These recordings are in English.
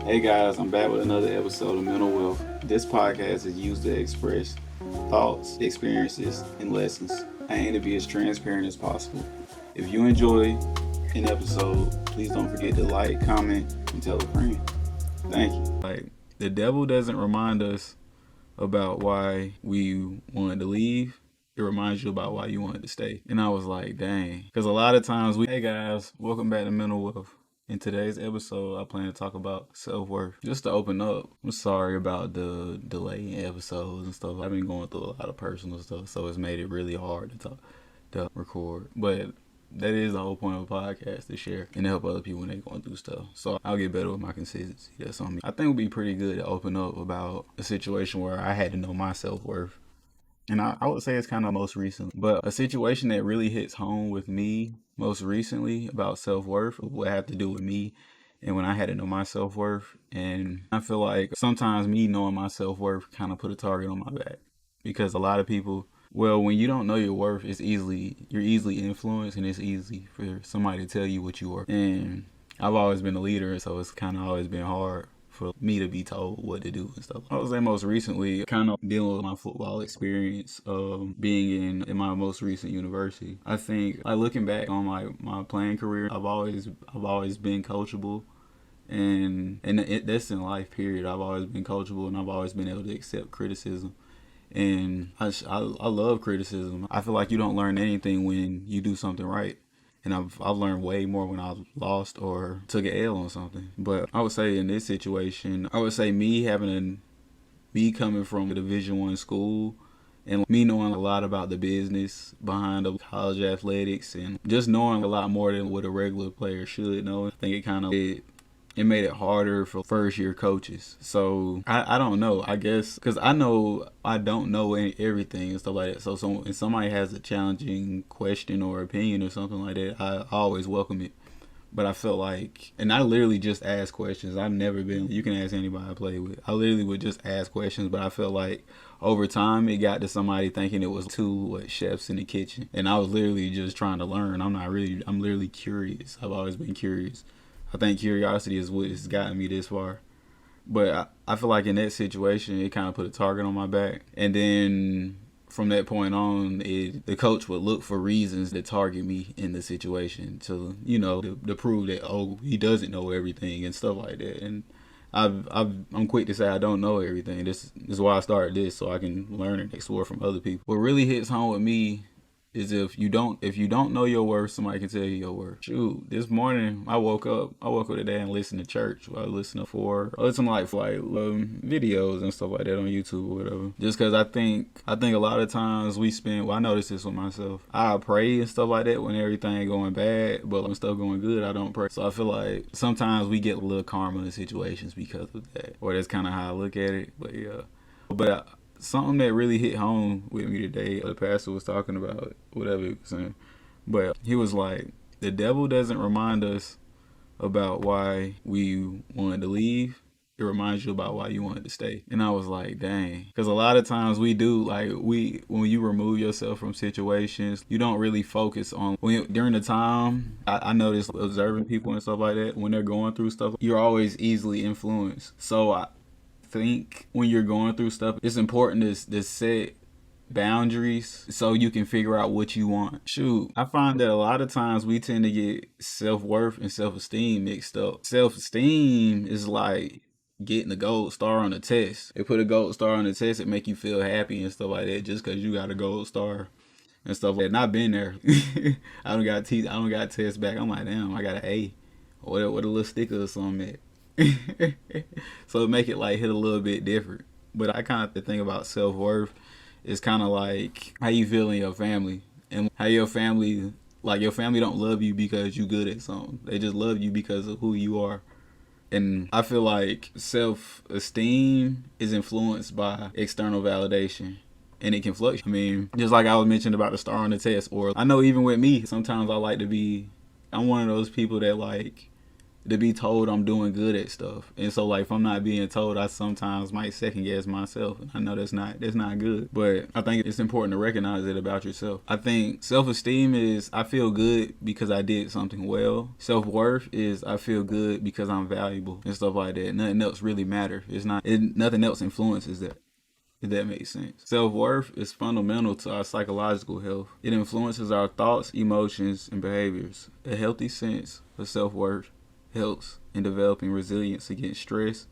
Hey guys, I'm back with another episode of Mental Wealth. This podcast is used to express thoughts, experiences, and lessons. I aim to be as transparent as possible. If you enjoy an episode, please don't forget to like, comment, and tell a friend. Thank you. Like, the devil doesn't remind us about why we wanted to leave. It reminds you about why you wanted to stay. And I was like, dang. Because a lot of times hey guys, welcome back to Mental Wealth. In today's episode, I plan to talk about self-worth. Just to open up, I'm sorry about the delay in episodes and stuff. I've been going through a lot of personal stuff, so it's made it really hard to record. But that is the whole point of a podcast, to share and to help other people when they're going through stuff. So I'll get better with my consistency. That's on me. I think it would be pretty good to open up about a situation where I had to know my self-worth. And I would say it's kind of most recent, but a situation that really hits home with me most recently about self-worth would have to do with me and when I had to know my self-worth. And I feel like sometimes me knowing my self-worth kind of put a target on my back, because a lot of people, well, when you don't know your worth, you're easily influenced, and it's easy for somebody to tell you what you are. And I've always been a leader, so it's kind of always been hard for me to be told what to do and stuff. I would say most recently, kind of dealing with my football experience of being in my most recent university. I think, like, looking back on my playing career, I've always been coachable, and that's in life, period. I've always been coachable, and I've always been able to accept criticism. And I love criticism. I feel like you don't learn anything when you do something right. And I've learned way more when I lost or took an L on something. But I would say in this situation, I would say me coming from a Division I school and me knowing a lot about the business behind the college athletics and just knowing a lot more than what a regular player should know. I think it made it harder for first year coaches. So I don't know, I guess, because I know I don't know everything and stuff like that. So if somebody has a challenging question or opinion or something like that, I always welcome it. But I felt like, and I literally just ask questions. I've never been, you can ask anybody I play with. I literally would just ask questions, but I felt like over time it got to somebody thinking it was two chefs in the kitchen. And I was literally just trying to learn. I'm literally curious. I've always been curious. I think curiosity is what has gotten me this far. But I feel like in that situation, it kind of put a target on my back. And then from that point on, the coach would look for reasons to target me in the situation to prove that, oh, he doesn't know everything and stuff like that. And I'm quick to say I don't know everything. This is why I started this, so I can learn and explore from other people. What really hits home with me is if you don't know your worth, somebody can tell you your worth. Shoot, this morning I woke up today and listened to church. I listened to videos and stuff like that on YouTube or whatever. Just because I think a lot of times we spend. Well, I noticed this with myself. I pray and stuff like that when everything going bad, but when stuff going good, I don't pray. So I feel like sometimes we get a little karma in situations because of that, or that's kind of how I look at it. But yeah, but. Something that really hit home with me today, the pastor was talking about whatever he was saying, but he was like, the devil doesn't remind us about why we wanted to leave. It reminds you about why you wanted to stay. And I was like, dang. Because a lot of times we do, like, when you remove yourself from situations, you don't really focus on, during the time, I noticed observing people and stuff like that, when they're going through stuff, you're always easily influenced. So I think when you're going through stuff, it's important to set boundaries so you can figure out what you want. Shoot, I find that a lot of times we tend to get self-worth and self-esteem mixed up. Self-esteem is like getting a gold star on a test. They put a gold star on the test and make you feel happy and stuff like that just because you got a gold star and stuff like that. And I've been there. I don't got tests back. I'm like, damn, I got an A. What a little sticker or something at. So it make it like hit a little bit different. But I kind of think about self-worth is kind of like how you feel in your family, and how your family don't love you because you good at something. They just love you because of who you are. And I feel like self-esteem is influenced by external validation, and it can fluctuate. I mean, just like I was mentioning about the star on the test, or I know even with me, sometimes I'm one of those people that like to be told I'm doing good at stuff. And so like if I'm not being told, I sometimes might second guess myself. And I know that's not good. But I think it's important to recognize it about yourself. I think self-esteem is I feel good because I did something well. Self-worth is I feel good because I'm valuable and stuff like that. Nothing else really matters. Nothing else influences that. If that makes sense. Self-worth is fundamental to our psychological health. It influences our thoughts, emotions, and behaviors. A healthy sense of self-worth helps in developing resilience against stress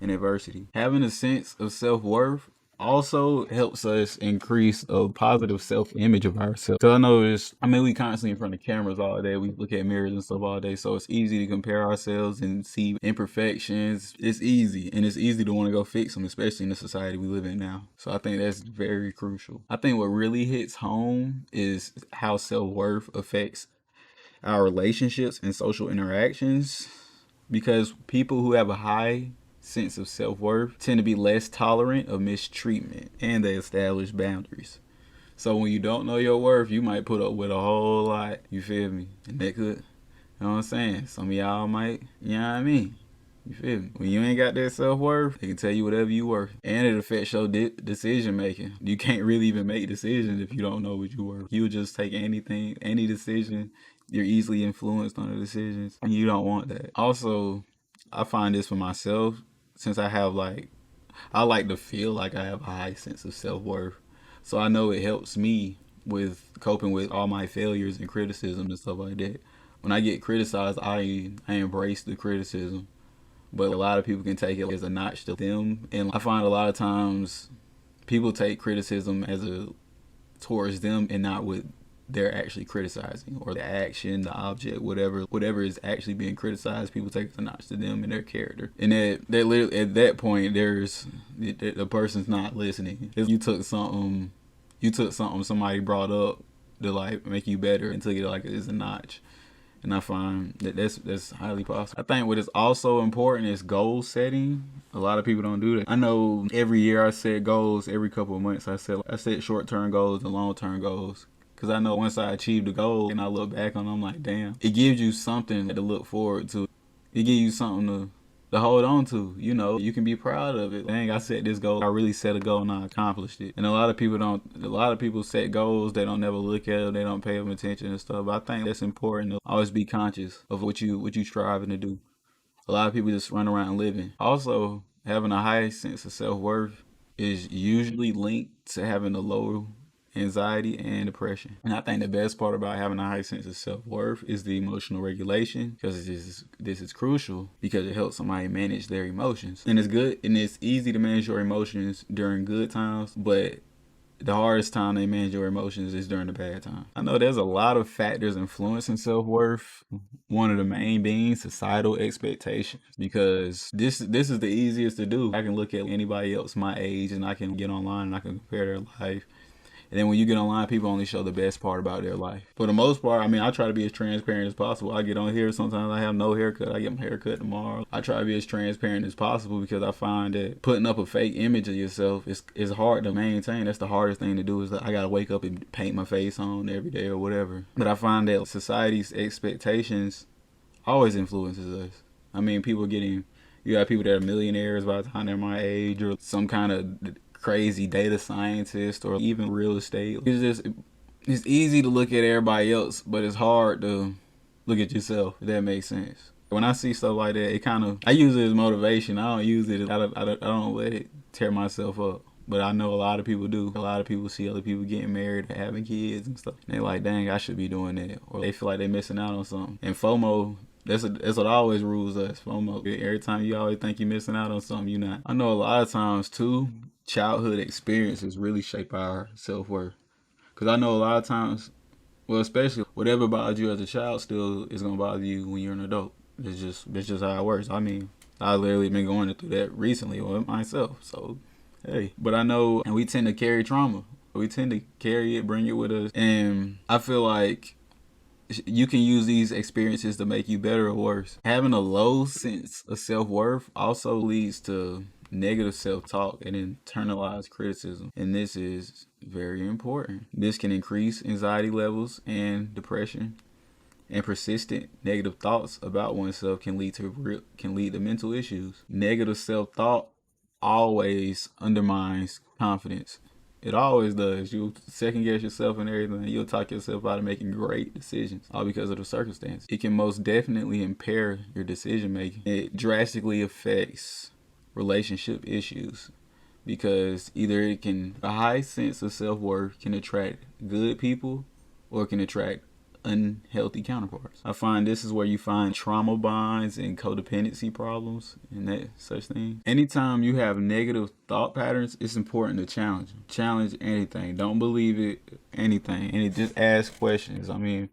and adversity. Having a sense of self-worth also helps us increase a positive self-image of ourselves. So we constantly in front of cameras all day. We look at mirrors and stuff all day. So it's easy to compare ourselves and see imperfections. It's easy. And it's easy to want to go fix them, especially in the society we live in now. So I think that's very crucial. I think what really hits home is how self-worth affects our relationships and social interactions. Because people who have a high sense of self-worth tend to be less tolerant of mistreatment, and they establish boundaries. So when you don't know your worth, you might put up with a whole lot, you feel me? And that could, you know what I'm saying? Some of y'all might, you know what I mean? You feel me? When you ain't got that self-worth, they can tell you whatever you worth. And it affects your decision making. You can't really even make decisions if you don't know what you worth. You just take any decision. You're easily influenced on the decisions, and you don't want that. Also, I find this for myself, since I like to feel like I have a high sense of self-worth. So I know it helps me with coping with all my failures and criticism and stuff like that. When I get criticized, I embrace the criticism. But a lot of people can take it as a notch to them. And I find a lot of times people take criticism towards them and not what they're actually criticizing, or the action, the object, whatever is actually being criticized. People take the notch to them and their character, and that literally at that point, the person's not listening. If you took something somebody brought up to like make you better and took it like it's a notch. And I find that that's highly possible. I think what is also important is goal setting. A lot of people don't do that. I know every year I set goals. Every couple of months I set short-term goals and long-term goals. Because I know once I achieve the goal and I look back on them, I'm like, damn. It gives you something to look forward to. It gives you something to hold on to. You know, you can be proud of it. Dang, I set this goal. I really set a goal and I accomplished it. And a lot of people set goals. They don't never look at them. They don't pay them attention and stuff. But I think that's important to always be conscious of what you striving to do. A lot of people just run around living. Also, having a high sense of self-worth is usually linked to having a low anxiety and depression. And I think the best part about having a high sense of self-worth is the emotional regulation, because this is crucial because it helps somebody manage their emotions. And it's good and it's easy to manage your emotions during good times, but the hardest time they manage your emotions is during the bad time. I know there's a lot of factors influencing self-worth. One of the main being societal expectations, because this is the easiest to do. I can look at anybody else my age and I can get online and I can compare their life. And then when you get online, people only show the best part about their life. For the most part, I try to be as transparent as possible. I get on here, sometimes I have no haircut. I get my haircut tomorrow. I try to be as transparent as possible because I find that putting up a fake image of yourself is hard to maintain. That's the hardest thing to do, is that I got to wake up and paint my face on every day or whatever. But I find that society's expectations always influences us. You got people that are millionaires by the time they're my age, or some kind of crazy data scientist, or even real estate. It's easy to look at everybody else, but it's hard to look at yourself, if that makes sense. When I see stuff like that, I use it as motivation. I don't use it, I don't let it tear myself up. But I know a lot of people do. A lot of people see other people getting married and having kids and stuff. And they're like, dang, I should be doing that. Or they feel like they're missing out on something. And FOMO, that's what always rules us. FOMO. Every time you always think you're missing out on something, you're not. I know a lot of times too, childhood experiences really shape our self-worth. Because I know a lot of times, well, especially whatever bothered you as a child still is going to bother you when you're an adult. It's just how it works. I literally been going through that recently with myself. So, hey. But I know, and we tend to carry trauma. We tend to carry it, bring it with us. And I feel like you can use these experiences to make you better or worse. Having a low sense of self-worth also leads to negative self-talk and internalized criticism. And this is very important. This can increase anxiety levels and depression. And persistent negative thoughts about oneself can lead to mental issues. Negative self-thought always undermines confidence. It always does. You'll second guess yourself and everything. You'll talk yourself out of making great decisions, all because of the circumstance. It can most definitely impair your decision making. It drastically affects relationship issues because either a high sense of self worth can attract good people or it can attract unhealthy counterparts. I find this is where you find trauma bonds and codependency problems and that such thing. Anytime you have negative thought patterns, it's important to challenge them. Challenge anything. Don't believe it, anything. And just ask questions. I mean,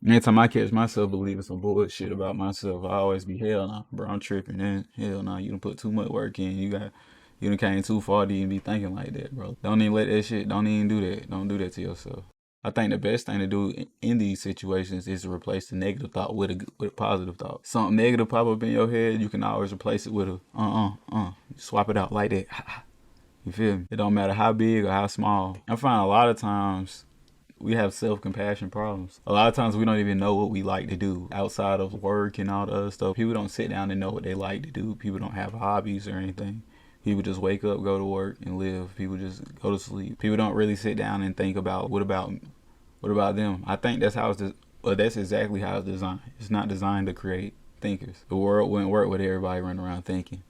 anytime I catch myself believing some bullshit about myself, I always be, hell no, bro, I'm tripping. Then hell no, you done put too much work in. You done came too far to even be thinking like that, bro. Don't even let that shit, don't even do that. Don't do that to yourself. I think the best thing to do in these situations is to replace the negative thought with a positive thought. Something negative pop up in your head, you can always replace it with a swap it out like that. You feel me? It don't matter how big or how small. I find a lot of times we have self-compassion problems. A lot of times we don't even know what we like to do outside of work and all the other stuff. People don't sit down and know what they like to do. People don't have hobbies or anything. People just wake up, go to work, and live. People just go to sleep. People don't really sit down and think about what about them. I think that's exactly how it's designed. It's not designed to create thinkers. The world wouldn't work with everybody running around thinking.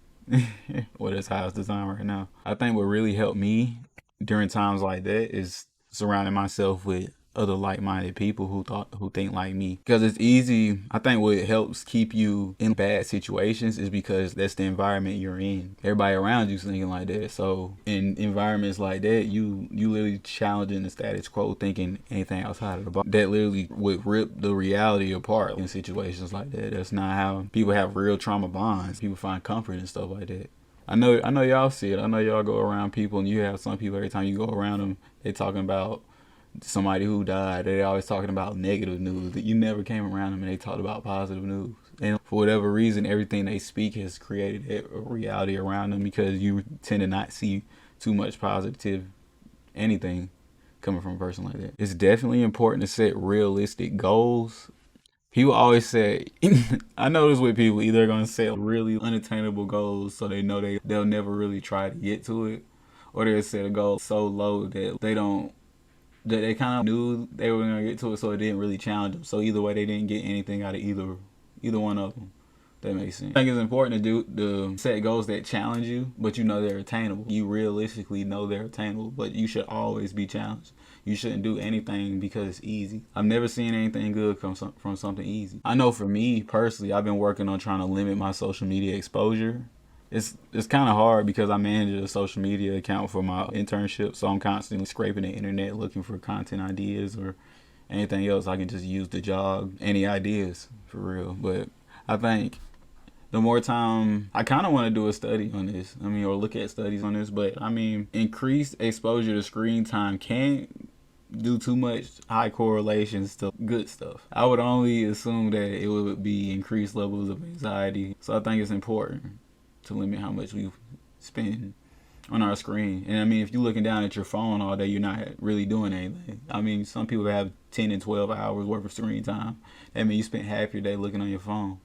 Well, that's how it's designed right now. I think what really helped me during times like that is surrounding myself with other like-minded people who think like me, because it's easy. I think what helps keep you in bad situations is because that's the environment you're in. Everybody around you's thinking like that. So in environments like that, you literally challenging the status quo, thinking anything outside of the box. That literally would rip the reality apart in situations like that. That's not how people have real trauma bonds. People find comfort and stuff like that. I know y'all see it. I know y'all go around people and you have some people, every time you go around them, they talking about somebody who died. They're always talking about negative news. That you never came around them and they talked about positive news. And for whatever reason, everything they speak has created a reality around them because you tend to not see too much positive anything coming from a person like that. It's definitely important to set realistic goals. People always say, I notice with people, either going to set really unattainable goals so they know they'll never really try to get to it, or they'll set a goal so low that they kind of knew they were going to get to it, so it didn't really challenge them. So either way, they didn't get anything out of either one of them. That makes sense. I think it's important to set goals that challenge you, but you know they're attainable. You realistically know they're attainable, but you should always be challenged. You shouldn't do anything because it's easy. I've never seen anything good come from something easy. I know for me personally, I've been working on trying to limit my social media exposure. It's kind of hard because I manage a social media account for my internship, so I'm constantly scraping the internet looking for content ideas or anything else I can just use to jog any ideas for real. But I think the more time, I kind of want to do a study on this. I mean, or look at studies on this. But I mean, increased exposure to screen time can't do too much high correlations to good stuff. I would only assume that it would be increased levels of anxiety. So I think it's important to limit how much we spend on our screen. And I mean, if you're looking down at your phone all day, you're not really doing anything. I mean, some people have 10 and 12 hours worth of screen time. That means you spent half your day looking on your phone.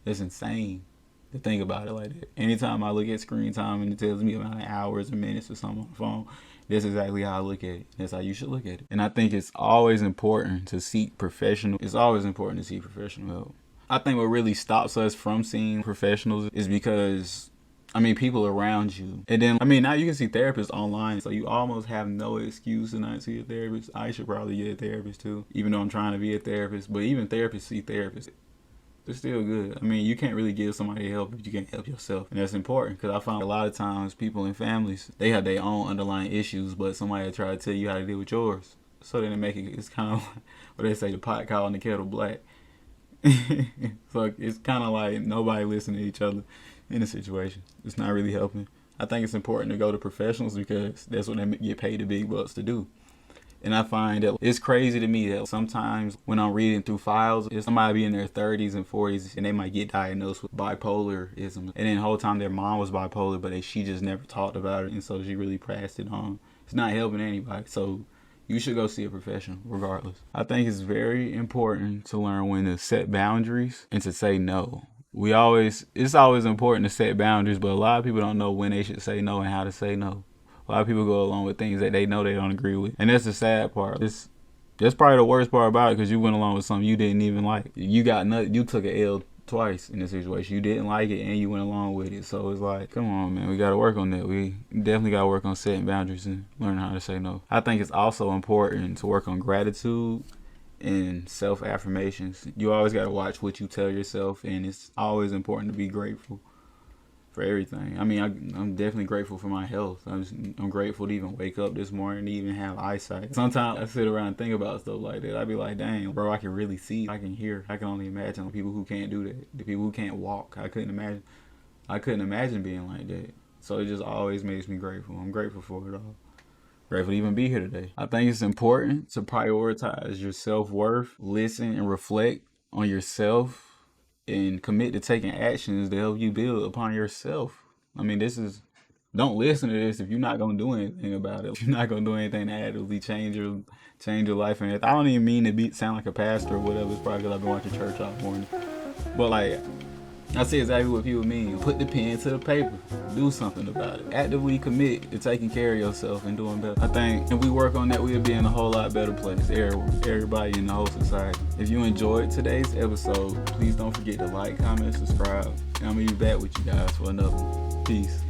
That's insane to think about it like that. Anytime I look at screen time and it tells me about hours or minutes or something on the phone, that's exactly how I look at it. That's how you should look at it. And I think it's always important to seek professional. It's always important to seek professional help. I think what really stops us from seeing professionals is because, I mean, people around you. And then, I mean, now you can see therapists online, so you almost have no excuse to not see a therapist. I should probably get a therapist too, even though I'm trying to be a therapist. But even therapists see therapists. They're still good. I mean, you can't really give somebody help if you can't help yourself. And that's important because I found a lot of times people in families, they have their own underlying issues, but somebody will try to tell you how to deal with yours. So then it's kind of what they say, the pot calling the kettle black. So it's kind of like nobody listening to each other in a situation. It's not really helping. I think it's important to go to professionals because that's what they get paid the big bucks to do. And I find that it's crazy to me that sometimes when I'm reading through files, if somebody be in their 30s and 40s and they might get diagnosed with bipolarism. And then the whole time their mom was bipolar, but she just never talked about it. And so she really passed it on. It's not helping anybody. So you should go see a professional regardless. I think it's very important to learn when to set boundaries and to say no. It's always important to set boundaries, but a lot of people don't know when they should say no and how to say no. A lot of people go along with things that they know they don't agree with. And that's the sad part. That's probably the worst part about it, because you went along with something you didn't even like. You took an L twice in this situation. You didn't like it and you went along with it. So it's like, come on, man, we got to work on that. We definitely got to work on setting boundaries and learning how to say no. I think it's also important to work on gratitude and self-affirmations. You always got to watch what you tell yourself, and it's always important to be grateful for everything. I mean, I'm definitely grateful for my health. I'm grateful to even wake up this morning, to even have eyesight. Sometimes I sit around and think about stuff like that. I be like, dang, bro, I can really see. I can hear. I can only imagine the people who can't do that. The people who can't walk. I couldn't imagine being like that. So it just always makes me grateful. I'm grateful for it all. Grateful to even be here today. I think it's important to prioritize your self-worth, listen and reflect on yourself, and commit to taking actions to help you build upon yourself. I mean, don't listen to this if you're not gonna do anything about it. If you're not gonna do anything to actively change your life. And I don't even mean to sound like a pastor or whatever. It's probably because I've been watching church all morning. But like, I see exactly what people mean. Put the pen to the paper. Do something about it. Actively commit to taking care of yourself and doing better. I think if we work on that, we'll be in a whole lot better place. Everybody in the whole society. If you enjoyed today's episode, please don't forget to like, comment, subscribe. And I'm going to be back with you guys for another one. Peace.